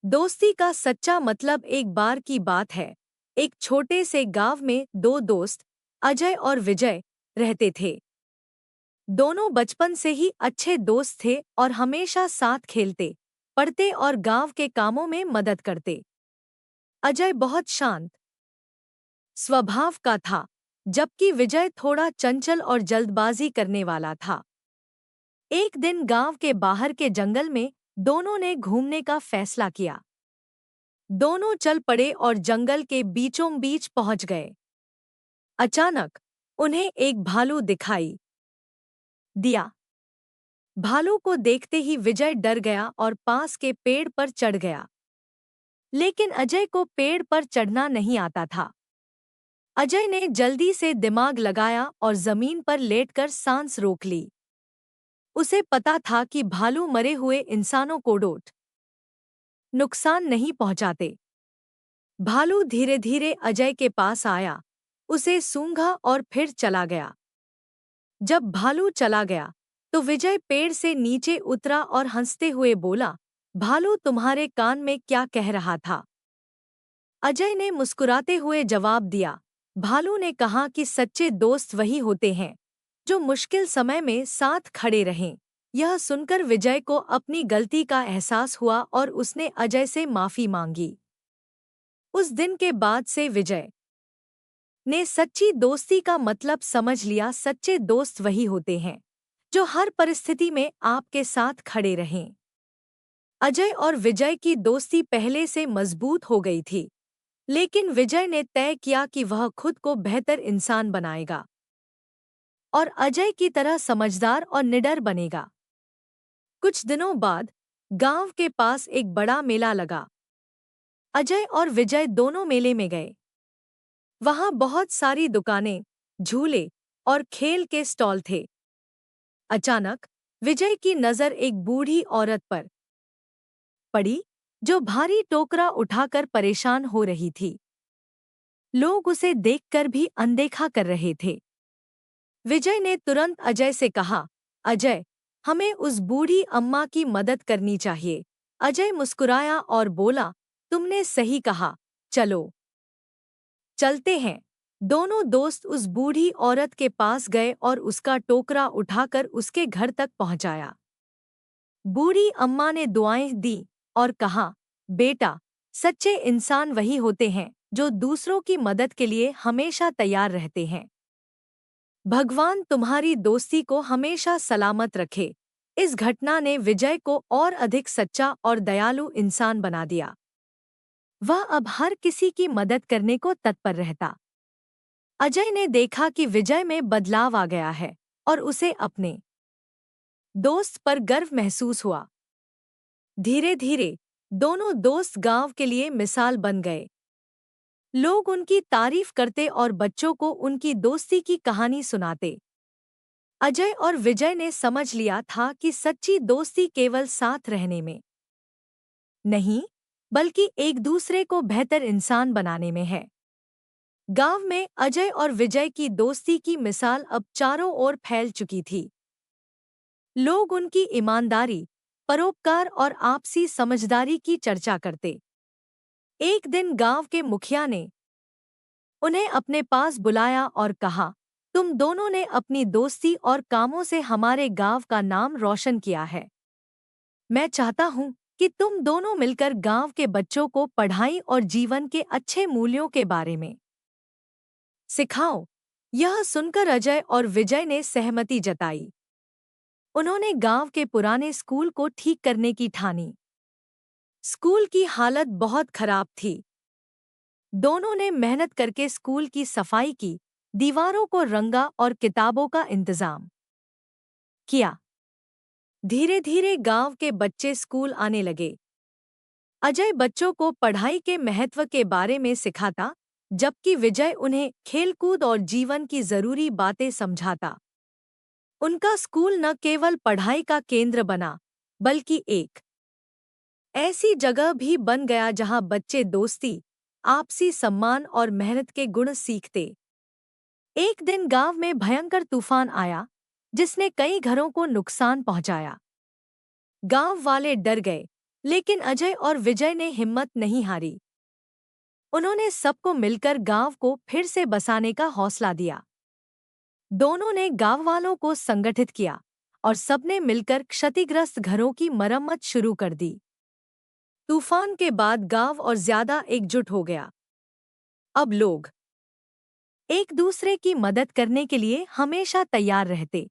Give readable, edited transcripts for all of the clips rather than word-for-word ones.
दोस्ती का सच्चा मतलब एक बार की बात है। एक छोटे से गांव में दो दोस्त अजय और विजय रहते थे। दोनों बचपन से ही अच्छे दोस्त थे और हमेशा साथ खेलते, पढ़ते और गांव के कामों में मदद करते। अजय बहुत शांत स्वभाव का था, जबकि विजय थोड़ा चंचल और जल्दबाजी करने वाला था। एक दिन गांव के बाहर के जंगल में दोनों ने घूमने का फैसला किया। दोनों चल पड़े और जंगल के बीचों बीच पहुंच गए। अचानक उन्हें एक भालू दिखाई दिया। भालू को देखते ही विजय डर गया और पास के पेड़ पर चढ़ गया। लेकिन अजय को पेड़ पर चढ़ना नहीं आता था। अजय ने जल्दी से दिमाग लगाया और जमीन पर लेटकर सांस रोक ली। उसे पता था कि भालू मरे हुए इंसानों को डोट नुकसान नहीं पहुंचाते। भालू धीरे धीरे अजय के पास आया, उसे सूंघा और फिर चला गया। जब भालू चला गया तो विजय पेड़ से नीचे उतरा और हंसते हुए बोला, भालू तुम्हारे कान में क्या कह रहा था? अजय ने मुस्कुराते हुए जवाब दिया, भालू ने कहा कि सच्चे दोस्त वही होते हैं जो मुश्किल समय में साथ खड़े रहें। यह सुनकर विजय को अपनी गलती का एहसास हुआ और उसने अजय से माफी मांगी। उस दिन के बाद से विजय ने सच्ची दोस्ती का मतलब समझ लिया। सच्चे दोस्त वही होते हैं जो हर परिस्थिति में आपके साथ खड़े रहें। अजय और विजय की दोस्ती पहले से मजबूत हो गई थी, लेकिन विजय ने तय किया कि वह खुद को बेहतर इंसान बनाएगा और अजय की तरह समझदार और निडर बनेगा। कुछ दिनों बाद गांव के पास एक बड़ा मेला लगा। अजय और विजय दोनों मेले में गए। वहां बहुत सारी दुकानें, झूले और खेल के स्टॉल थे। अचानक विजय की नजर एक बूढ़ी औरत पर पड़ी जो भारी टोकरा उठाकर परेशान हो रही थी। लोग उसे देखकर भी अनदेखा कर रहे थे। विजय ने तुरंत अजय से कहा, अजय, हमें उस बूढ़ी अम्मा की मदद करनी चाहिए। अजय मुस्कुराया और बोला, तुमने सही कहा, चलो चलते हैं। दोनों दोस्त उस बूढ़ी औरत के पास गए और उसका टोकरा उठाकर उसके घर तक पहुंचाया। बूढ़ी अम्मा ने दुआएं दी और कहा, बेटा, सच्चे इंसान वही होते हैं जो दूसरों की मदद के लिए हमेशा तैयार रहते हैं। भगवान तुम्हारी दोस्ती को हमेशा सलामत रखे। इस घटना ने विजय को और अधिक सच्चा और दयालु इंसान बना दिया। वह अब हर किसी की मदद करने को तत्पर रहता। अजय ने देखा कि विजय में बदलाव आ गया है और उसे अपने दोस्त पर गर्व महसूस हुआ। धीरे धीरे दोनों दोस्त गांव के लिए मिसाल बन गए। लोग उनकी तारीफ करते और बच्चों को उनकी दोस्ती की कहानी सुनाते। अजय और विजय ने समझ लिया था कि सच्ची दोस्ती केवल साथ रहने में नहीं, बल्कि एक दूसरे को बेहतर इंसान बनाने में है। गांव में अजय और विजय की दोस्ती की मिसाल अब चारों ओर फैल चुकी थी। लोग उनकी ईमानदारी, परोपकार और आपसी समझदारी की चर्चा करते। एक दिन गांव के मुखिया ने उन्हें अपने पास बुलाया और कहा, तुम दोनों ने अपनी दोस्ती और कामों से हमारे गांव का नाम रोशन किया है। मैं चाहता हूं कि तुम दोनों मिलकर गांव के बच्चों को पढ़ाई और जीवन के अच्छे मूल्यों के बारे में सिखाओ। यह सुनकर अजय और विजय ने सहमति जताई। उन्होंने गांव के पुराने स्कूल को ठीक करने की ठानी। स्कूल की हालत बहुत खराब थी। दोनों ने मेहनत करके स्कूल की सफाई की, दीवारों को रंगा और किताबों का इंतजाम किया। धीरे धीरे गांव के बच्चे स्कूल आने लगे। अजय बच्चों को पढ़ाई के महत्व के बारे में सिखाता, जबकि विजय उन्हें खेलकूद और जीवन की जरूरी बातें समझाता। उनका स्कूल न केवल पढ़ाई का केंद्र बना, बल्कि एक ऐसी जगह भी बन गया जहां बच्चे दोस्ती, आपसी सम्मान और मेहनत के गुण सीखते। एक दिन गांव में भयंकर तूफान आया, जिसने कई घरों को नुकसान पहुंचाया। गांव वाले डर गए, लेकिन अजय और विजय ने हिम्मत नहीं हारी। उन्होंने सबको मिलकर गांव को फिर से बसाने का हौसला दिया। दोनों ने गांव वालों को संगठित किया और सबने मिलकर क्षतिग्रस्त घरों की मरम्मत शुरू कर दी। तूफान के बाद गांव और ज्यादा एकजुट हो गया। अब लोग एक दूसरे की मदद करने के लिए हमेशा तैयार रहते।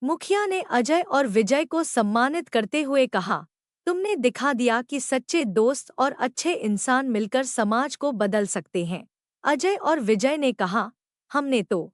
मुखिया ने अजय और विजय को सम्मानित करते हुए कहा, तुमने दिखा दिया कि सच्चे दोस्त और अच्छे इंसान मिलकर समाज को बदल सकते हैं। अजय और विजय ने कहा, हमने तो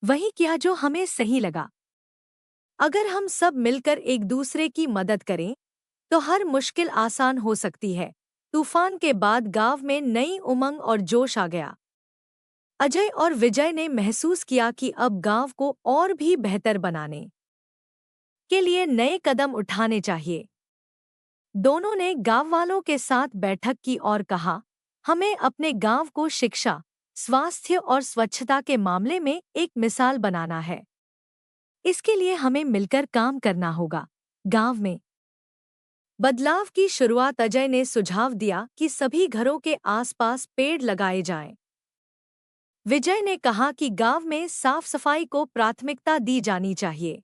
वही किया जो हमें सही लगा। अगर हम सब मिलकर एक दूसरे की मदद करें तो हर मुश्किल आसान हो सकती है। तूफान के बाद गांव में नई उमंग और जोश आ गया। अजय और विजय ने महसूस किया कि अब गांव को और भी बेहतर बनाने के लिए नए कदम उठाने चाहिए। दोनों ने गांव वालों के साथ बैठक की और कहा, हमें अपने गांव को शिक्षा, स्वास्थ्य और स्वच्छता के मामले में एक मिसाल बनाना है। इसके लिए हमें मिलकर काम करना होगा। गांव में बदलाव की शुरुआत अजय ने सुझाव दिया कि सभी घरों के आसपास पेड़ लगाए जाएं। विजय ने कहा कि गांव में साफ सफाई को प्राथमिकता दी जानी चाहिए।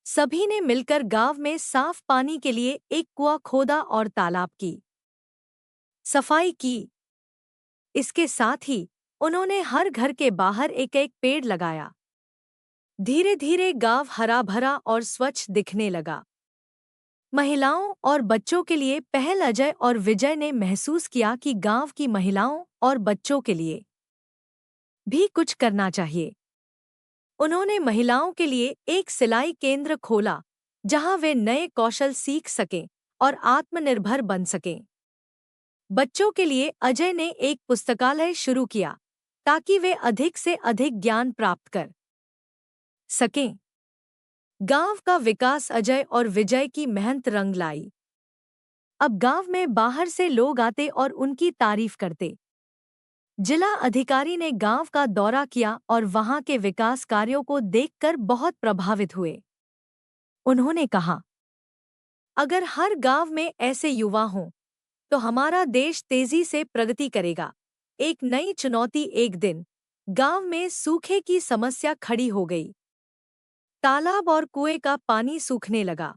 सभी ने मिलकर गांव में साफ पानी के लिए एक कुआं खोदा और तालाब की सफाई की। इसके साथ ही उन्होंने हर घर के बाहर एक एक पेड़ लगाया। धीरे धीरे गांव हरा भरा और स्वच्छ दिखने लगा। महिलाओं और बच्चों के लिए पहल अजय और विजय ने महसूस किया कि गांव की महिलाओं और बच्चों के लिए भी कुछ करना चाहिए। उन्होंने महिलाओं के लिए एक सिलाई केंद्र खोला जहां वे नए कौशल सीख सकें और आत्मनिर्भर बन सकें। बच्चों के लिए अजय ने एक पुस्तकालय शुरू किया ताकि वे अधिक से अधिक ज्ञान प्राप्त कर सकें। गांव का विकास अजय और विजय की मेहनत रंग लाई। अब गांव में बाहर से लोग आते और उनकी तारीफ करते। जिला अधिकारी ने गांव का दौरा किया और वहां के विकास कार्यों को देखकर बहुत प्रभावित हुए। उन्होंने कहा, अगर हर गांव में ऐसे युवा हों तो हमारा देश तेजी से प्रगति करेगा। एक नई चुनौती। एक दिन गांव में सूखे की समस्या खड़ी हो गई। तालाब और कुएं का पानी सूखने लगा।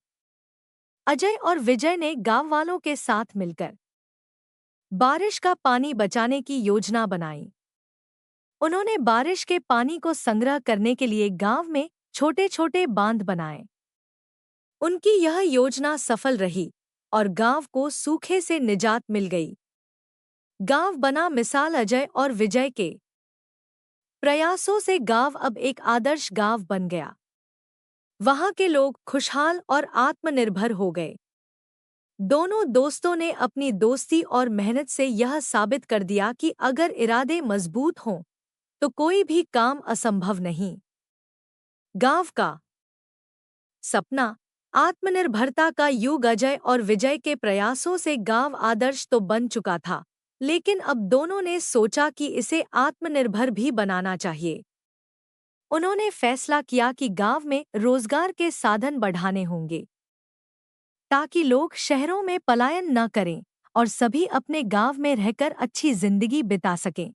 अजय और विजय ने गांव वालों के साथ मिलकर बारिश का पानी बचाने की योजना बनाई। उन्होंने बारिश के पानी को संग्रह करने के लिए गांव में छोटे छोटे बांध बनाए। उनकी यह योजना सफल रही और गांव को सूखे से निजात मिल गई। गांव बना मिसाल। अजय और विजय के प्रयासों से गांव अब एक आदर्श गांव बन गया। वहां के लोग खुशहाल और आत्मनिर्भर हो गए। दोनों दोस्तों ने अपनी दोस्ती और मेहनत से यह साबित कर दिया कि अगर इरादे मजबूत हों तो कोई भी काम असंभव नहीं। गांव का सपना, आत्मनिर्भरता का युग। अजय और विजय के प्रयासों से गांव आदर्श तो बन चुका था, लेकिन अब दोनों ने सोचा कि इसे आत्मनिर्भर भी बनाना चाहिए। उन्होंने फैसला किया कि गांव में रोजगार के साधन बढ़ाने होंगे ताकि लोग शहरों में पलायन न करें और सभी अपने गांव में रहकर अच्छी जिंदगी बिता सकें।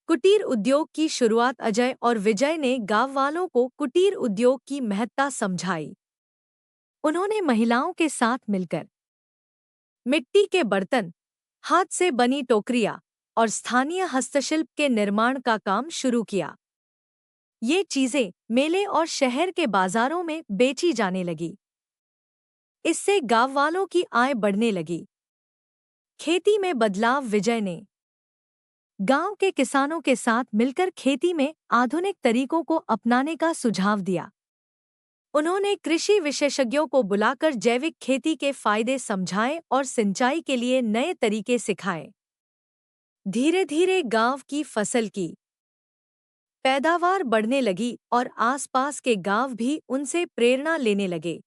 कुटीर उद्योग की शुरुआत। अजय और विजय ने गांव वालों को कुटीर उद्योग की महत्ता समझाई। उन्होंने महिलाओं के साथ मिलकर मिट्टी के बर्तन, हाथ से बनी टोकरियां और स्थानीय हस्तशिल्प के निर्माण का काम शुरू किया। ये चीजें मेले और शहर के बाजारों में बेची जाने लगी। इससे गांव वालों की आय बढ़ने लगी। खेती में बदलाव। विजय ने गांव के किसानों के साथ मिलकर खेती में आधुनिक तरीकों को अपनाने का सुझाव दिया। उन्होंने कृषि विशेषज्ञों को बुलाकर जैविक खेती के फायदे समझाए और सिंचाई के लिए नए तरीके सिखाए। धीरे धीरे गांव की फसल की पैदावार बढ़ने लगी और आसपास के गांव भी उनसे प्रेरणा लेने लगे।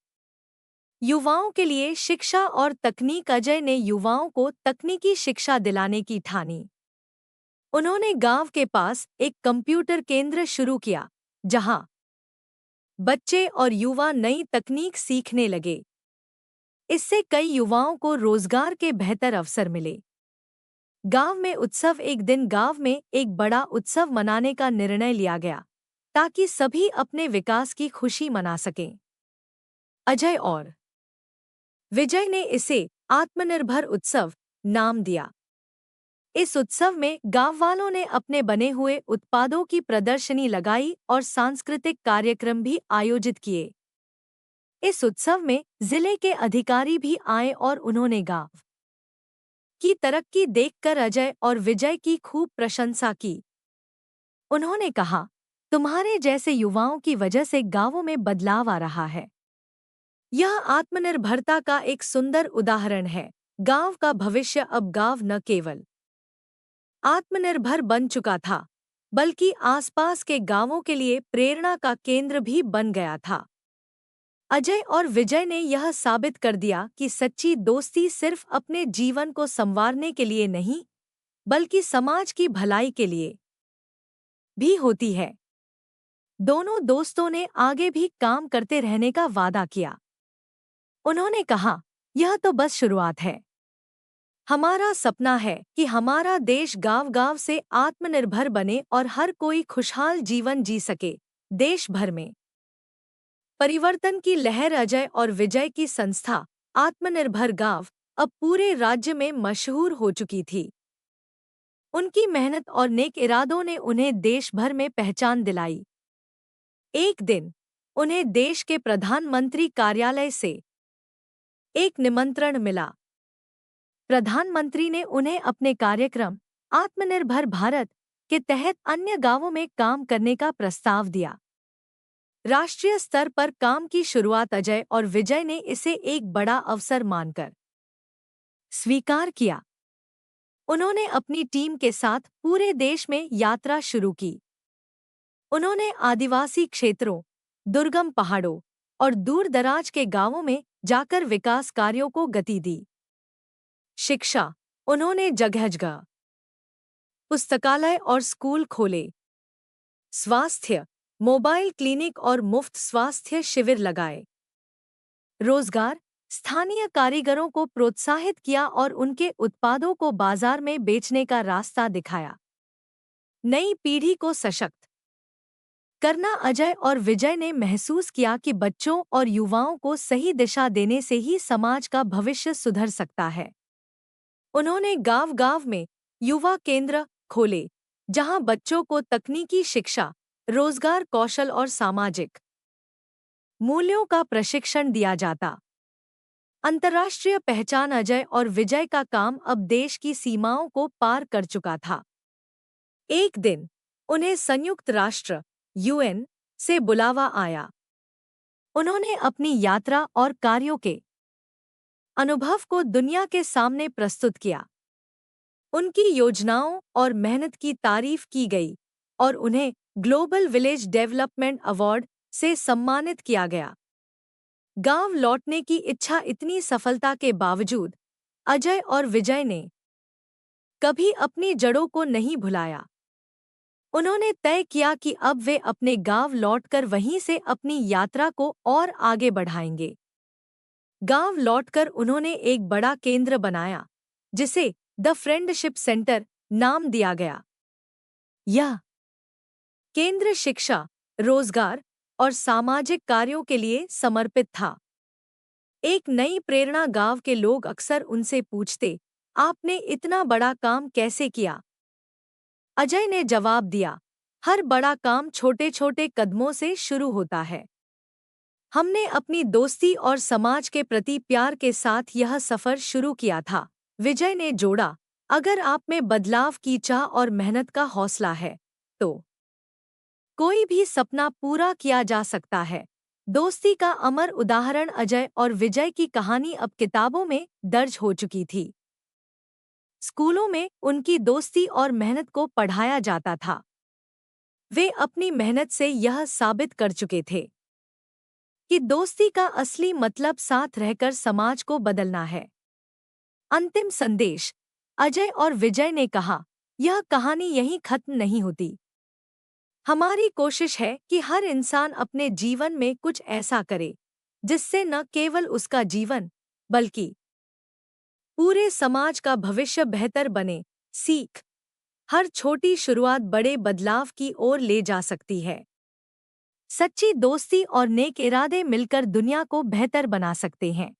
युवाओं के लिए शिक्षा और तकनीक। अजय ने युवाओं को तकनीकी शिक्षा दिलाने की ठानी। उन्होंने गांव के पास एक कंप्यूटर केंद्र शुरू किया जहां बच्चे और युवा नई तकनीक सीखने लगे। इससे कई युवाओं को रोजगार के बेहतर अवसर मिले। गांव में उत्सव। एक दिन गांव में एक बड़ा उत्सव मनाने का निर्णय लिया गया ताकि सभी अपने विकास की खुशी मना सकें। अजय और विजय ने इसे आत्मनिर्भर उत्सव नाम दिया। इस उत्सव में गांव वालों ने अपने बने हुए उत्पादों की प्रदर्शनी लगाई और सांस्कृतिक कार्यक्रम भी आयोजित किए। इस उत्सव में जिले के अधिकारी भी आए और उन्होंने गांव की तरक्की देखकर अजय और विजय की खूब प्रशंसा की। उन्होंने कहा, तुम्हारे जैसे युवाओं की वजह से गांवों में बदलाव आ रहा है। यह आत्मनिर्भरता का एक सुंदर उदाहरण है। गांव का भविष्य अब गांव न केवल आत्मनिर्भर बन चुका था, बल्कि आसपास के गांवों के लिए प्रेरणा का केंद्र भी बन गया था। अजय और विजय ने यह साबित कर दिया कि सच्ची दोस्ती सिर्फ अपने जीवन को संवारने के लिए नहीं, बल्कि समाज की भलाई के लिए भी होती है। दोनों दोस्तों ने आगे भी काम करते रहने का वादा किया। उन्होंने कहा, यह तो बस शुरुआत है। हमारा सपना है कि हमारा देश गांव-गांव से आत्मनिर्भर बने और हर कोई खुशहाल जीवन जी सके। देश भर में परिवर्तन की लहर। अजय और विजय की संस्था आत्मनिर्भर गांव अब पूरे राज्य में मशहूर हो चुकी थी। उनकी मेहनत और नेक इरादों ने उन्हें देश भर में पहचान दिलाई। एक दिन उन्हें देश के प्रधानमंत्री कार्यालय से एक निमंत्रण मिला। प्रधानमंत्री ने उन्हें अपने कार्यक्रम आत्मनिर्भर भारत के तहत अन्य गांवों में काम करने का प्रस्ताव दिया। राष्ट्रीय स्तर पर काम की शुरुआत अजय और विजय ने इसे एक बड़ा अवसर मानकर स्वीकार किया। उन्होंने अपनी टीम के साथ पूरे देश में यात्रा शुरू की। उन्होंने आदिवासी क्षेत्रों, दुर्गम पहाड़ों और दूर-दराज के गांवों में जाकर विकास कार्यों को गति दी। शिक्षा, उन्होंने जगह-जगह पुस्तकालय और स्कूल खोले। स्वास्थ्य, मोबाइल क्लिनिक और मुफ्त स्वास्थ्य शिविर लगाए। रोजगार, स्थानीय कारीगरों को प्रोत्साहित किया और उनके उत्पादों को बाजार में बेचने का रास्ता दिखाया। नई पीढ़ी को सशक्त करना। अजय और विजय ने महसूस किया कि बच्चों और युवाओं को सही दिशा देने से ही समाज का भविष्य सुधर सकता है। उन्होंने गांव-गांव में युवा केंद्र खोले, जहां बच्चों को तकनीकी शिक्षा, रोजगार, कौशल और सामाजिक मूल्यों का प्रशिक्षण दिया जाता। अंतर्राष्ट्रीय पहचान। अजय और विजय का काम अब देश की सीमाओं को पार कर चुका था। एक दिन उन्हें संयुक्त राष्ट्र (UN) से बुलावा आया। उन्होंने अपनी यात्रा और कार्यों के अनुभव को दुनिया के सामने प्रस्तुत किया। उनकी योजनाओं और मेहनत की तारीफ की गई और उन्हें ग्लोबल विलेज डेवलपमेंट अवार्ड से सम्मानित किया गया। गांव लौटने की इच्छा। इतनी सफलता के बावजूद अजय और विजय ने कभी अपनी जड़ों को नहीं भुलाया। उन्होंने तय किया कि अब वे अपने गांव लौटकर वहीं से अपनी यात्रा को और आगे बढ़ाएंगे। गांव लौटकर उन्होंने एक बड़ा केंद्र बनाया, जिसे द फ्रेंडशिप सेंटर नाम दिया गया। यह केंद्र शिक्षा, रोजगार और सामाजिक कार्यों के लिए समर्पित था। एक नई प्रेरणा। गांव के लोग अक्सर उनसे पूछते, आपने इतना बड़ा काम कैसे किया? अजय ने जवाब दिया, हर बड़ा काम छोटे-छोटे कदमों से शुरू होता है। हमने अपनी दोस्ती और समाज के प्रति प्यार के साथ यह सफर शुरू किया था। विजय ने जोड़ा, अगर आप में बदलाव की चाह और मेहनत का हौसला है, तो कोई भी सपना पूरा किया जा सकता है। दोस्ती का अमर उदाहरण। अजय और विजय की कहानी अब किताबों में दर्ज हो चुकी थी। स्कूलों में उनकी दोस्ती और मेहनत को पढ़ाया जाता था। वे अपनी मेहनत से यह साबित कर चुके थे कि दोस्ती का असली मतलब साथ रहकर समाज को बदलना है। अंतिम संदेश। अजय और विजय ने कहा, यह कहानी यहीं खत्म नहीं होती। हमारी कोशिश है कि हर इंसान अपने जीवन में कुछ ऐसा करे, जिससे न केवल उसका जीवन, बल्कि पूरे समाज का भविष्य बेहतर बने। सीख: हर छोटी शुरुआत बड़े बदलाव की ओर ले जा सकती है। सच्ची दोस्ती और नेक इरादे मिलकर दुनिया को बेहतर बना सकते हैं।